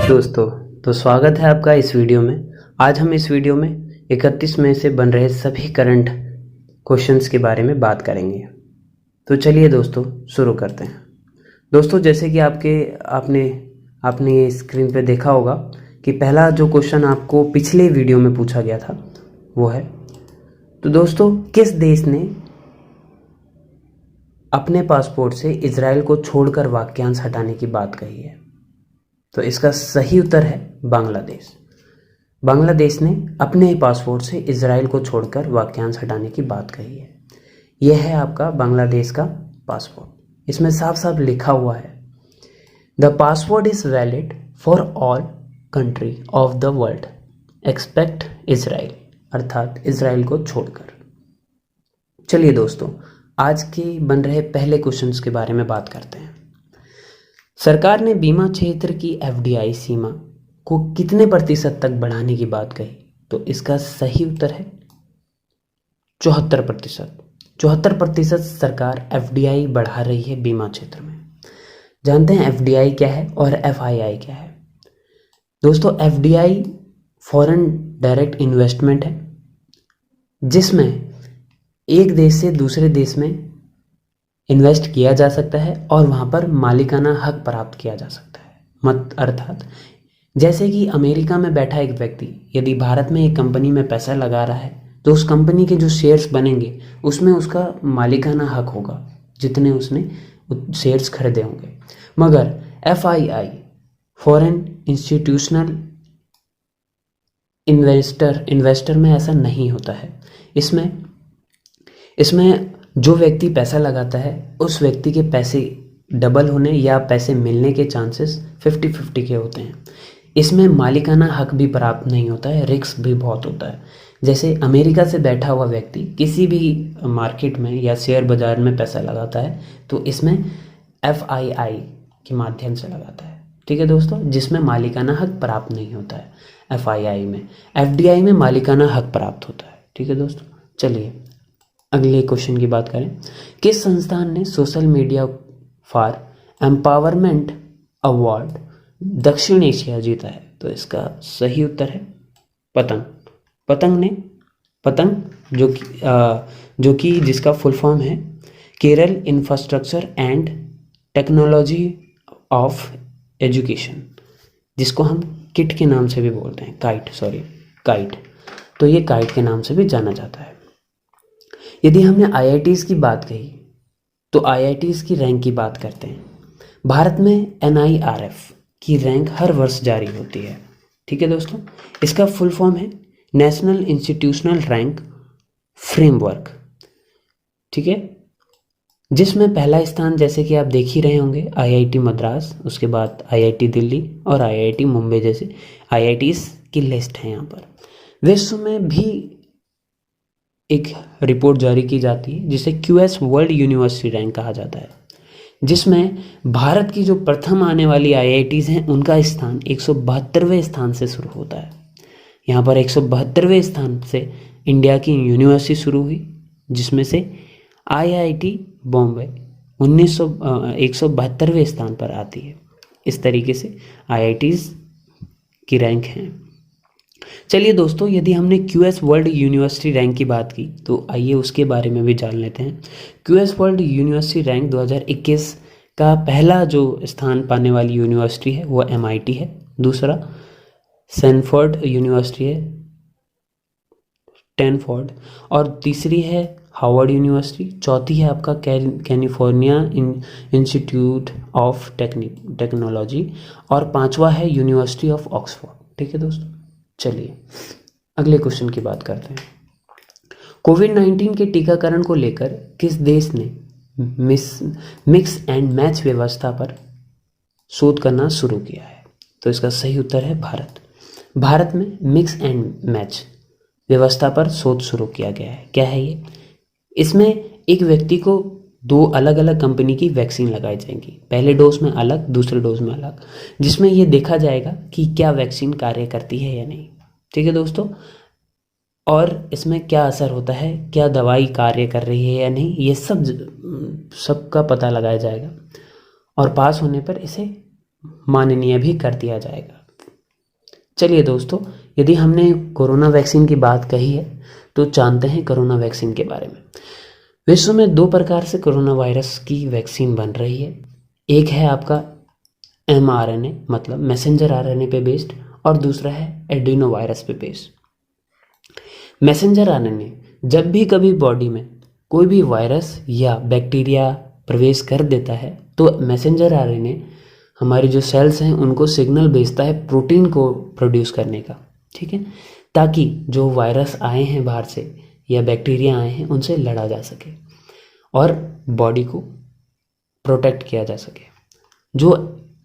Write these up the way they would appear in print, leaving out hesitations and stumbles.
दोस्तों, तो स्वागत है आपका इस वीडियो में। आज हम इस वीडियो में 31 मई से बन रहे सभी करंट क्वेश्चंस के बारे में बात करेंगे। तो चलिए दोस्तों शुरू करते हैं। दोस्तों, जैसे कि आपने ये स्क्रीन पे देखा होगा कि पहला जो क्वेश्चन आपको पिछले वीडियो में पूछा गया था वो है, तो दोस्तों किस देश ने अपने पासपोर्ट से इजराइल को छोड़कर वाक्यांश हटाने की बात कही है? तो इसका सही उत्तर है बांग्लादेश। बांग्लादेश ने अपने पासपोर्ट से इजराइल को छोड़कर वाक्यांश हटाने की बात कही है। यह है आपका बांग्लादेश का पासपोर्ट। इसमें साफ साफ लिखा हुआ है, the passport is valid for all country of the world accept Israel, अर्थात इजराइल को छोड़कर। चलिए दोस्तों, आज के बन रहे पहले क्वेश्चंस के बारे में बात करते हैं। सरकार ने बीमा क्षेत्र की एफडीआई सीमा को कितने प्रतिशत तक बढ़ाने की बात कही? तो इसका सही उत्तर है 74%। 74% सरकार एफडीआई बढ़ा रही है बीमा क्षेत्र में। जानते हैं एफडीआई क्या है और एफआईआई क्या है? दोस्तों, एफडीआई फॉरेन डायरेक्ट इन्वेस्टमेंट है, जिसमें एक देश से दूसरे देश में इन्वेस्ट किया जा सकता है और वहाँ पर मालिकाना हक प्राप्त किया जा सकता है। अर्थात जैसे कि अमेरिका में बैठा एक व्यक्ति यदि भारत में एक कंपनी में पैसा लगा रहा है तो उस कंपनी के जो शेयर्स बनेंगे उसमें उसका मालिकाना हक होगा जितने उसने शेयर्स खरीदे होंगे। मगर एफआईआई फॉरेन इंस्टीट्यूशनल इन्वेस्टर में ऐसा नहीं होता है। इसमें जो व्यक्ति पैसा लगाता है उस व्यक्ति के पैसे डबल होने या पैसे मिलने के चांसेस 50-50 के होते हैं। इसमें मालिकाना हक भी प्राप्त नहीं होता है, रिस्क भी बहुत होता है। जैसे अमेरिका से बैठा हुआ व्यक्ति किसी भी मार्केट में या शेयर बाजार में पैसा लगाता है तो इसमें एफआईआई के माध्यम से लगाता है। ठीक है दोस्तों, जिसमें मालिकाना हक प्राप्त नहीं होता है एफआईआई में। एफडीआई में मालिकाना हक प्राप्त होता है। ठीक है दोस्तों, चलिए अगले क्वेश्चन की बात करें। किस संस्थान ने social media for empowerment award दक्षिण एशिया जीता है? तो इसका सही उत्तर है पतंग जो कि जिसका फुल फॉर्म है Kerala infrastructure and technology of education, जिसको हम किट के नाम से भी बोलते हैं, काइट। तो ये काइट के नाम से भी जाना जाता है। यदि हमने आईआईटीज़ की बात कही तो आईआईटीज़ की रैंक की बात करते हैं। भारत में एनआईआरएफ की रैंक हर वर्ष जारी होती है। ठीक है दोस्तों, इसका फुल फॉर्म है नेशनल इंस्टीट्यूशनल रैंक फ्रेमवर्क। ठीक है, जिसमें पहला स्थान जैसे कि आप देख ही रहे होंगे आईआईटी मद्रास, उसके बाद आईआईटी दिल्ली और आईआईटी मुंबई जैसे आईआईटीज़ की लिस्ट है यहाँ पर। विश्व में भी एक रिपोर्ट जारी की जाती है जिसे क्यूएस वर्ल्ड यूनिवर्सिटी रैंक कहा जाता है, जिसमें भारत की जो प्रथम आने वाली आईआईटीज़ हैं उनका स्थान 172वें स्थान से शुरू होता है। यहाँ पर 172वें स्थान से इंडिया की यूनिवर्सिटी शुरू हुई, जिसमें से आईआईटी बॉम्बे 172वें स्थान पर आती है। इस तरीके से आईआईटीज़ की रैंक है। चलिए दोस्तों, यदि हमने क्यूएस वर्ल्ड यूनिवर्सिटी रैंक की बात की तो आइए उसके बारे में भी जान लेते हैं। क्यूएस वर्ल्ड यूनिवर्सिटी रैंक 2021 का पहला जो स्थान पाने वाली यूनिवर्सिटी है वो एमआईटी है, दूसरा सैनफोर्ड यूनिवर्सिटी है स्टैनफोर्ड, और तीसरी है हार्वर्ड यूनिवर्सिटी, चौथी है आपका कैलिफोर्निया इंस्टीट्यूट ऑफ टेक्नोलॉजी, और पांचवा है यूनिवर्सिटी ऑफ ऑक्सफोर्ड। ठीक है दोस्तों, चलिए अगले क्वेश्चन की बात करते हैं। कोविड-19 के टीकाकरण को लेकर किस देश ने मिक्स एंड मैच व्यवस्था पर शोध करना शुरू किया है? तो इसका सही उत्तर है भारत। भारत में मिक्स एंड मैच व्यवस्था पर शोध शुरू किया गया है। क्या है ये? इसमें एक व्यक्ति को 2 अलग अलग कंपनी की वैक्सीन लगाई जाएंगी, पहले डोज में अलग, दूसरे डोज में अलग, जिसमें ये देखा जाएगा कि क्या वैक्सीन कार्य करती है या नहीं। ठीक है दोस्तों, और इसमें क्या असर होता है, क्या दवाई कार्य कर रही है या नहीं, ये सबका पता लगाया जाएगा और पास होने पर इसे माननीय भी कर दिया जाएगा। चलिए दोस्तों, यदि हमने कोरोना वैक्सीन की बात कही है तो जानते हैं कोरोना वैक्सीन के बारे में। विश्व में 2 प्रकार से कोरोना वायरस की वैक्सीन बन रही है। एक है आपका mRNA मतलब मैसेंजर आरएनए पे बेस्ड, और दूसरा है एडिनो वायरस पे बेस्ड। मैसेंजर आरएनए जब भी कभी बॉडी में कोई भी वायरस या बैक्टीरिया प्रवेश कर देता है तो मैसेंजर आरएनए हमारी जो सेल्स हैं उनको सिग्नल भेजता है प्रोटीन को प्रोड्यूस करने का, ठीक है, ताकि जो वायरस आए हैं बाहर से या बैक्टीरिया आए हैं उनसे लड़ा जा सके और बॉडी को प्रोटेक्ट किया जा सके। जो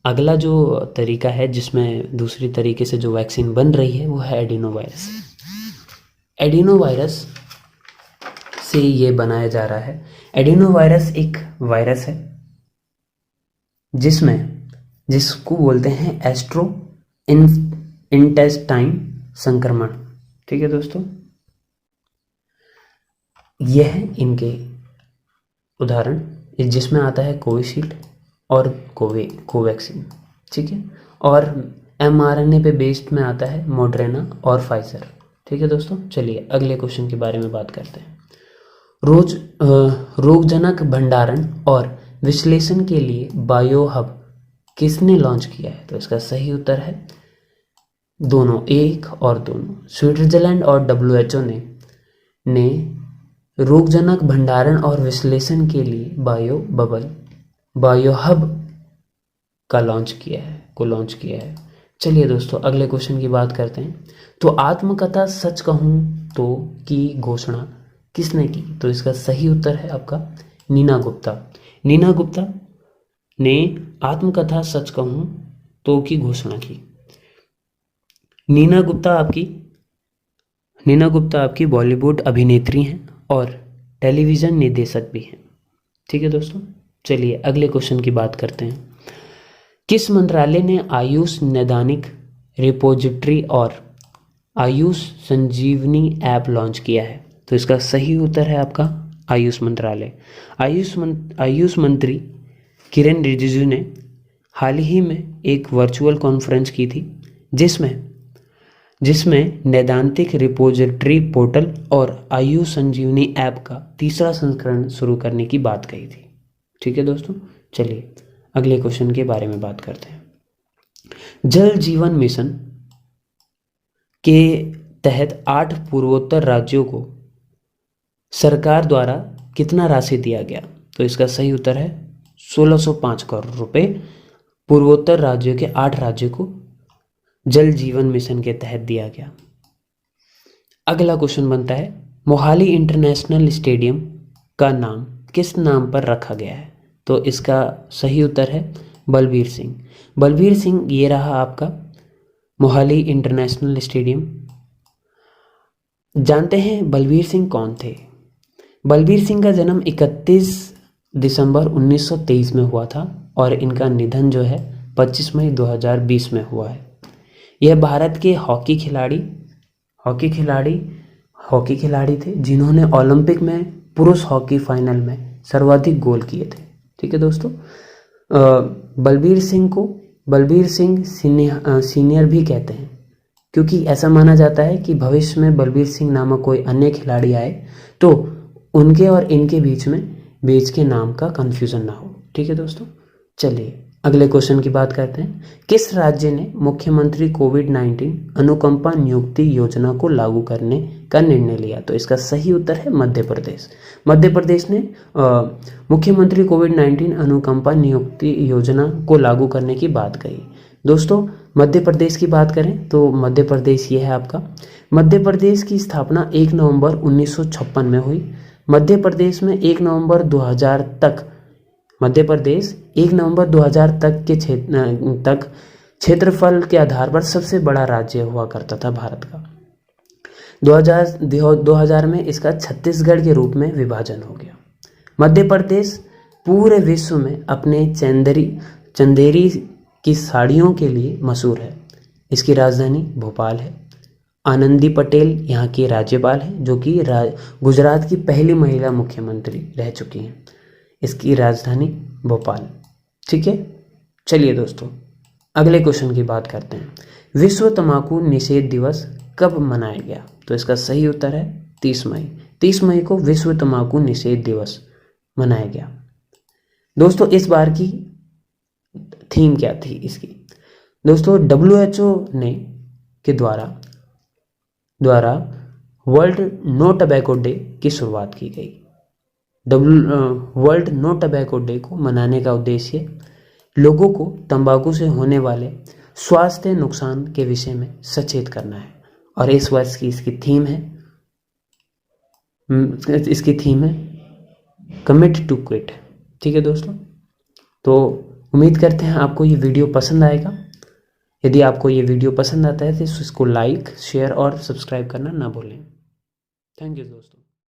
अगला जो तरीका है जिसमें दूसरी तरीके से जो वैक्सीन बन रही है वो है एडिनो वायरस। एडिनो वायरस से ये बनाया जा रहा है। एडिनो वायरस एक वायरस है जिसको बोलते हैं एस्ट्रो इंटेस्टाइन संक्रमण, ठीक है दोस्तों। यह है इनके उदाहरण, जिसमें आता है कोविशील्ड और कोवैक्सीन, ठीक है, और mRNA पे बेस्ड में आता है मॉडर्ना और फाइजर, ठीक है दोस्तों। चलिए अगले क्वेश्चन के बारे में बात करते हैं। रोगजनक भंडारण और विश्लेषण के लिए बायोहब किसने लॉन्च किया है? तो इसका सही उत्तर है दोनों, एक और दोनों। स्विट्जरलैंड और WHO ने रोगजनक भंडारण और विश्लेषण के लिए बायोहब का लॉन्च किया है। चलिए दोस्तों अगले क्वेश्चन की बात करते हैं। तो आत्मकथा सच कहूँ तो की घोषणा किसने की? तो इसका सही उत्तर है आपका नीना गुप्ता। नीना गुप्ता ने आत्मकथा सच कहूँ तो की घोषणा की। नीना गुप्ता आपकी बॉलीवुड अभिनेत्री हैं और टेलीविज़न निर्देशक भी हैं, ठीक है दोस्तों। चलिए अगले क्वेश्चन की बात करते हैं। किस मंत्रालय ने आयुष नैदानिक रिपोजिटरी और आयुष संजीवनी ऐप लॉन्च किया है? तो इसका सही उत्तर है आपका आयुष मंत्रालय। आयुष मंत्री किरण रिजिजू ने हाल ही में एक वर्चुअल कॉन्फ्रेंस की थी जिसमें नैदानिक रिपोजिटरी पोर्टल और आयुष संजीवनी ऐप का तीसरा संस्करण शुरू करने की बात कही थी, ठीक है दोस्तों। चलिए अगले क्वेश्चन के बारे में बात करते हैं। जल जीवन मिशन के तहत 8 पूर्वोत्तर राज्यों को सरकार द्वारा कितना राशि दिया गया? तो इसका सही उत्तर है 1605 करोड़ रुपए पूर्वोत्तर राज्यों के 8 राज्यों को जल जीवन मिशन के तहत दिया गया। अगला क्वेश्चन बनता है, मोहाली इंटरनेशनल स्टेडियम का नाम किस नाम पर रखा गया है? तो इसका सही उत्तर है बलबीर सिंह। बलबीर सिंह ये रहा आपका मोहाली इंटरनेशनल स्टेडियम। जानते हैं बलबीर सिंह कौन थे? बलबीर सिंह का जन्म 31 दिसंबर 1923 में हुआ था और इनका निधन जो है 25 मई 2020 में हुआ है। यह भारत के हॉकी खिलाड़ी थे जिन्होंने ओलंपिक में पुरुष हॉकी फाइनल में सर्वाधिक गोल किए थे, ठीक है दोस्तों। बलबीर सिंह को बलबीर सिंह सीनियर भी कहते हैं क्योंकि ऐसा माना जाता है कि भविष्य में बलबीर सिंह नामक कोई अन्य खिलाड़ी आए तो उनके और इनके बीच के नाम का कन्फ्यूजन ना हो, ठीक है दोस्तों। चलिए अगले क्वेश्चन की बात करते हैं। किस राज्य ने मुख्यमंत्री कोविड-19 अनुकंपा नियुक्ति योजना को लागू करने का निर्णय लिया? तो इसका सही उत्तर है मध्य प्रदेश। मध्य प्रदेश ने मुख्यमंत्री कोविड-19 अनुकंपा नियुक्ति योजना को लागू करने की बात कही। दोस्तों मध्य प्रदेश की बात करें तो मध्य प्रदेश ये है आपका। मध्य प्रदेश की स्थापना 1 नवंबर 1956 में हुई। मध्य प्रदेश में 1 नवंबर 2000 तक क्षेत्रफल के आधार पर सबसे बड़ा राज्य हुआ करता था भारत का। 2000 में इसका छत्तीसगढ़ के रूप में विभाजन हो गया। मध्य प्रदेश पूरे विश्व में अपने चंदेरी की साड़ियों के लिए मशहूर है। इसकी राजधानी भोपाल है। आनंदी पटेल यहाँ की राज्यपाल हैं जो कि गुजरात की पहली महिला मुख्यमंत्री रह चुकी हैं। इसकी राजधानी भोपाल, ठीक है। चलिए दोस्तों अगले क्वेश्चन की बात करते हैं, विश्व तंबाकू निषेध दिवस कब मनाया गया? तो इसका सही उत्तर है 30 मई। 30 मई को विश्व तंबाकू निषेध दिवस मनाया गया। दोस्तों इस बार की थीम क्या थी इसकी? दोस्तों WHO ने के द्वारा वर्ल्ड नो टबैको डे की शुरुआत की गई। वर्ल्ड नो टबैको डे को मनाने का उद्देश्य लोगों को तंबाकू से होने वाले स्वास्थ्य नुकसान के विषय में सचेत करना है। और इस वर्ष की इसकी थीम है कमिट टू क्विट। ठीक है दोस्तों, तो उम्मीद करते हैं आपको ये वीडियो पसंद आएगा। यदि आपको ये वीडियो पसंद आता है तो इसको लाइक, शेयर और सब्सक्राइब करना ना भूलें। थैंक यू दोस्तों।